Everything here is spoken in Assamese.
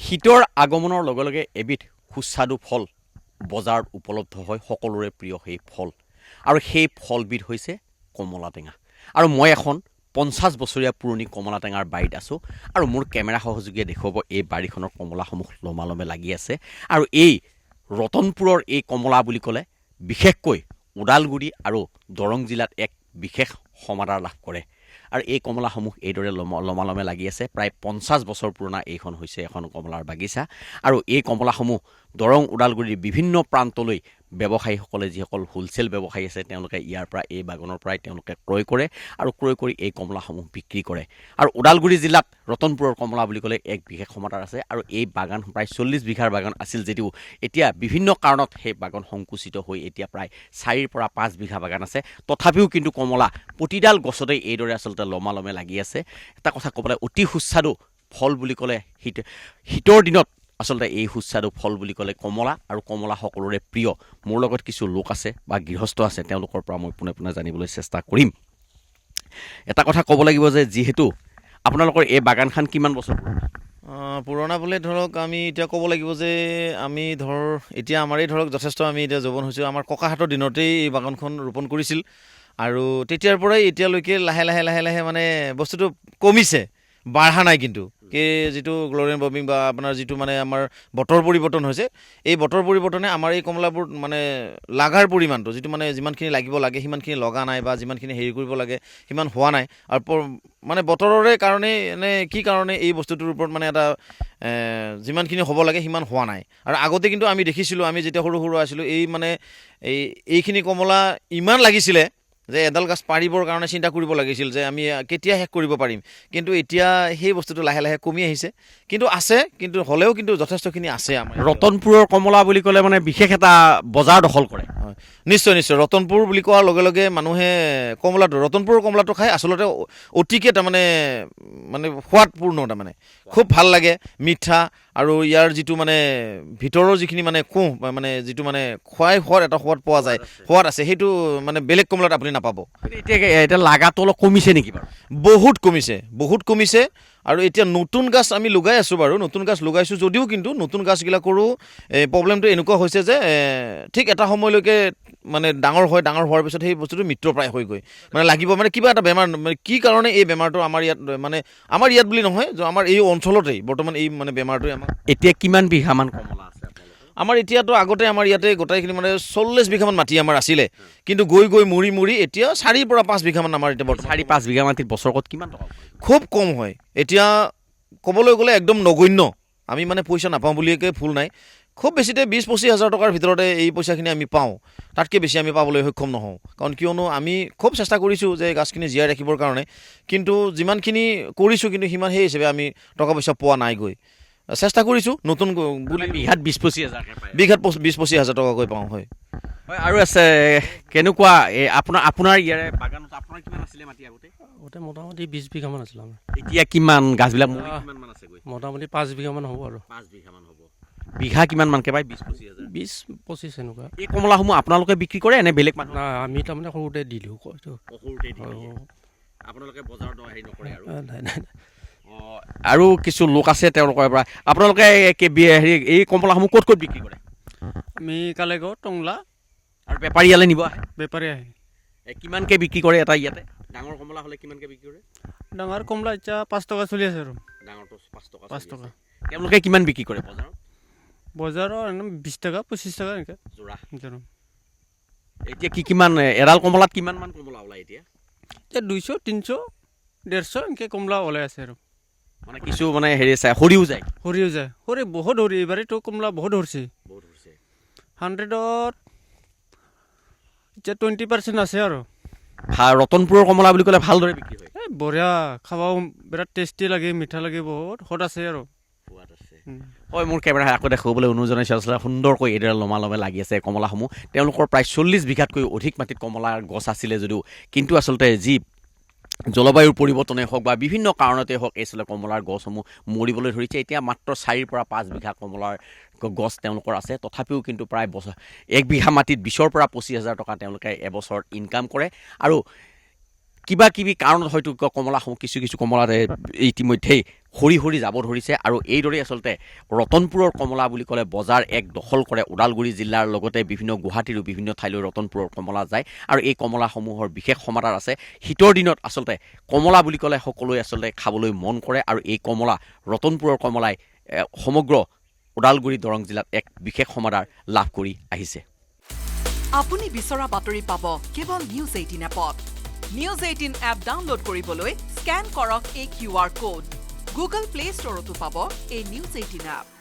শীতৰ আগমনৰ লগে লগে এবিধ সুস্বাদু ফল বজাৰত উপলব্ধ হয় সকলোৰে প্ৰিয় সেই ফল আৰু সেই ফলবিধ হৈছে কমলা টেঙা আৰু মই এখন 50 বছৰীয়া পুৰণি কমলা টেঙাৰ বাৰীত আছোঁ আৰু মোৰ কেমেৰা সহযোগীয়ে দেখুৱাব এই বাৰীখনৰ কমলাসমূহ লমালমে লাগি আছে আৰু এই ৰতনপুৰৰ এই কমলা বুলি ক'লে বিশেষকৈ ওদালগুৰি আৰু দৰং জিলাত এক বিশেষ সমাদৰ লাভ কৰে আৰু এই কমলাসমূহ এইদৰে লমালমে লাগি আছে প্ৰায় 50 বছৰ পুৰণা এইখন হৈছে এখন কমলাৰ বাগিচা আৰু এই কমলাসমূহ দৰং ওদালগুৰিৰ বিভিন্ন প্ৰান্তলৈ ব্যৱসায়ীসকলে যিসকল হোলচেল ব্যৱসায়ী আছে তেওঁলোকে ইয়াৰ পৰা এই বাগানৰ পৰাই তেওঁলোকে ক্ৰয় কৰে আৰু ক্ৰয় কৰি এই কমলাসমূহ বিক্ৰী কৰে আৰু ওদালগুৰি জিলাত ৰতনপুৰৰ কমলা বুলি ক'লে এক বিশেষ সমাদৰ আছে আৰু এই বাগান প্ৰায় 40 বিঘাৰ বাগান আছিল যদিও এতিয়া বিভিন্ন কাৰণত সেই বাগান সংকুচিত হৈ এতিয়া প্ৰায় 4 পৰা 5 বিঘা বাগান আছে তথাপিও কিন্তু কমলা প্ৰতিডাল গছতেই এইদৰে আচলতে লমালমে লাগি আছে এটা কথা ক'বলৈ অতি সুস্বাদু ফল বুলি ক'লে শীতৰ দিনত আচলতে এই সুস্বাদু ফল বুলি ক'লে কমলা আৰু কমলা সকলোৰে প্ৰিয় মোৰ লগত কিছু লোক আছে বা গৃহস্থ আছে তেওঁলোকৰ পৰা মই পুনে পুনে জানিবলৈ চেষ্টা কৰিম এটা কথা ক'ব লাগিব যে যিহেতু আপোনালোকৰ এই বাগানখন কিমান বছৰ পুৰণা বুলি ধৰক আমি এতিয়া ক'ব লাগিব যে আমি এতিয়া আমাৰেই ধৰক যথেষ্ট আমি এতিয়া যৌৱন হৈছোঁ আমাৰ ককাহঁতৰ দিনতেই এই বাগানখন ৰোপণ কৰিছিল আৰু তেতিয়াৰ পৰাই এতিয়ালৈকে লাহে লাহে মানে বস্তুটো কমিছে বাঢ়া নাই কিন্তু যিটো গ্ল'ৰিয়ান বৰ্মিং বা আপোনাৰ যিটো মানে আমাৰ বতৰ পৰিৱৰ্তন হৈছে এই বতৰ পৰিৱৰ্তনে আমাৰ এই কমলাবোৰ মানে লাগাৰ পৰিমাণটো যিটো মানে যিমানখিনি লাগিব লাগে সিমানখিনি লগা নাই বা যিমানখিনি হেৰি কৰিব লাগে সিমান হোৱা নাই আৰু মানে বতৰৰে কাৰণে নে কি কাৰণে এই বস্তুটোৰ ওপৰত মানে এটা যিমানখিনি হ'ব লাগে সিমান হোৱা নাই আৰু আগতে কিন্তু আমি দেখিছিলোঁ আমি যেতিয়া সৰু আছিলোঁ এই মানে এইখিনি কমলা ইমান লাগিছিলে যে এডাল গছ পাৰিবৰ কাৰণে চিন্তা কৰিব লাগিছিল যে আমি কেতিয়া শেষ কৰিব পাৰিম কিন্তু এতিয়া সেই বস্তুটো লাহে লাহে কমি আহিছে কিন্তু আছে কিন্তু হ'লেও কিন্তু যথেষ্টখিনি আছে আমাৰ ৰতনপুৰৰ কমলা বুলি ক'লে মানে বিশেষ এটা বজাৰ দখল কৰে হয় নিশ্চয় ৰতনপুৰ বুলি কোৱাৰ লগে লগে মানুহে ৰতনপুৰৰ কমলাটো খাই আচলতে অতিকে তাৰমানে সোৱাদপূৰ্ণ তাৰমানে খুব ভাল লাগে মিঠা আৰু ইয়াৰ যিটো মানে ভিতৰৰ যিখিনি মানে কোঁহ মানে যিটো মানে খোৱাই এটা সোৱাদ পোৱা যায় সোৱাদ আছে সেইটো মানে বেলেগ কমলাত আপুনি নাপাব এতিয়া লাগাটো অলপ কমিছে নেকি বাৰু বহুত কমিছে আৰু এতিয়া নতুন গাছ আমি লগাই আছোঁ বাৰু নতুন গাছ লগাইছোঁ যদিও কিন্তু নতুন গাছবিলাকৰো প্ৰব্লেমটো এনেকুৱা হৈছে যে ঠিক এটা সময়লৈকে মানে ডাঙৰ হোৱাৰ পিছত সেই বস্তুটো মৃত্যুপ্ৰায় হৈ গৈ মানে লাগিব মানে কিবা এটা বেমাৰ মানে কি কাৰণে এই বেমাৰটো আমাৰ ইয়াত বুলি নহয় যে আমাৰ এই অঞ্চলতেই বৰ্তমান এই মানে বেমাৰটোৱে আমাৰ এতিয়া কিমান বিঘামান কমলা আছে আমাৰ এতিয়াতো আগতে আমাৰ ইয়াতে গোটেইখিনি মানে 40 বিঘামান মাটি আমাৰ আছিলে কিন্তু গৈ মৰি এতিয়া 4 পৰা 5 বিঘামান আমাৰ এতিয়া 4-5 বিঘা মাটিত বছৰত কিমান টকা খুব কম হয় এতিয়া ক'বলৈ গ'লে একদম নগণ্য আমি মানে পইচা নাপাওঁ বুলিয়েকৈ ভুল নাই খুব বেছিতে 20-25 হাজাৰ টকাৰ ভিতৰতে এই পইচাখিনি আমি পাওঁ তাতকৈ বেছি আমি পাবলৈ সক্ষম নহওঁ কাৰণ কিয়নো আমি খুব চেষ্টা কৰিছোঁ যে গাছখিনি জীয়াই ৰাখিবৰ কাৰণে কিন্তু যিমানখিনি কৰিছোঁ কিন্তু সিমান সেই হিচাপে আমি টকা পইচা পোৱা নাইগৈ চেষ্টা কৰিছোঁ নতুন বিঘাত 20-25 হাজাৰ বিঘাত 20-25 হাজাৰ টকাকৈ পাওঁ হয় আৰু আছে কেনেকুৱা আপোনাৰ ইয়াৰে বাগানত আপোনাৰ কিমান আছিলে মাটি আগতে মোটামুটি 20 বিঘামান আছিলে আমাৰ এতিয়া কিমান গাছবিলাক কিমান মান আছে মোটামুটি 5 বিঘামান হ'ব আৰু 5 বিঘামান হ'ব বিঘা কিমান মানকে পায় 20-25 হাজাৰ 20-25 এনেকুৱা এই কমলাসমূহ আপোনালোকে বিক্ৰী কৰে নে বেলেগ মানুহ আমি তাৰমানে সৰুতে দিলোঁ আপোনালোকে বজাৰত হেৰি নকৰে আৰু নাই আৰু কিছু লোক আছে তেওঁলোকৰ পৰা আপোনালোকে হেৰি এই কমলাসমূহ ক'ত বিক্ৰী কৰে আমি কালেগাঁও টংলা আৰু বেপাৰী ইয়ালৈ নিব আহে বেপাৰী আহে কিমানকৈ বিক্ৰী কৰে এটা ইয়াতে ডাঙৰ কমলা হ'লে কিমানকৈ বিক্ৰী কৰে ডাঙৰ কমলা এতিয়া 5 টকা চলি আছে আৰু ডাঙৰটো 5 টকা তেওঁলোকে কিমান বিক্ৰী কৰে বজাৰত 20 টকা 25 টকা এনেকৈ যোৰা এতিয়া কিমান এডাল কমলাত কিমান মান কমলা ওলায় এতিয়া 200 300 150 এনেকৈ কমলা ওলাই আছে আৰু মানে কিছু মানে হেৰি সৰিও যায় বহুত সৰি এইবাৰেতো কমলা বহুত সৰিছে 100ত এতিয়া 20% আছে আৰু ৰতনপুৰৰ কমলা বুলি ক'লে ভালদৰে বিক্ৰী হয় বঢ়িয়া খাবাও বিৰাট টেষ্টি লাগে মিঠা লাগে বহুত সোৱাদ আছে আৰু হয় মোৰ কেমেৰা আকৌ দেখুৱাবলৈ অনুৰোধ জনাইছোঁ আচলতে সুন্দৰকৈ এইদৰে লমালমে লাগি আছে কমলাসমূহ তেওঁলোকৰ প্ৰায় 40 বিঘাতকৈ অধিক মাটিত কমলাৰ গছ আছিলে যদিও কিন্তু আচলতে যি জলবায়ুৰ পৰিৱৰ্তনে হওক বা বিভিন্ন কাৰণতে হওক আচলতে কমলাৰ গছসমূহ মৰিবলৈ ধৰিছে এতিয়া মাত্ৰ 4 পৰা 5 বিঘা কমলাৰ গছ তেওঁলোকৰ আছে তথাপিও কিন্তু প্ৰায় 1 বিঘা মাটিত 20 পৰা 25 হাজাৰ টকা তেওঁলোকে এবছৰত ইনকাম কৰে আৰু কিবা কিবি কাৰণত হয়তো কমলাসমূহ কিছু কমলাত ইতিমধ্যেই সৰি সৰি যাব ধৰিছে আৰু এইদৰে আচলতে ৰতনপুৰৰ কমলা বুলি ক'লে বজাৰ এক দখল কৰে ওদালগুৰি জিলাৰ লগতে বিভিন্ন গুৱাহাটীৰো বিভিন্ন ঠাইলৈ ৰতনপুৰৰ কমলা যায় আৰু এই কমলাসমূহৰ বিশেষ সমাদৰ আছে শীতৰ দিনত আচলতে কমলা বুলি ক'লে সকলোৱে আচলতে খাবলৈ মন কৰে আৰু এই কমলা ৰতনপুৰৰ কমলাই সমগ্ৰ ওদালগুৰি দৰং জিলাত এক বিশেষ সমাদৰ লাভ কৰি আহিছে আপুনি বিচৰা বাতৰি পাব কেৱল নিউজ 18 এপত নিউজ 18 এপ ডাউনলোড কৰিবলৈ স্ক্যান কৰক এই QR কোড গুগল প্লে ষ্টৰতো পাব এই নিউজ 18 এপ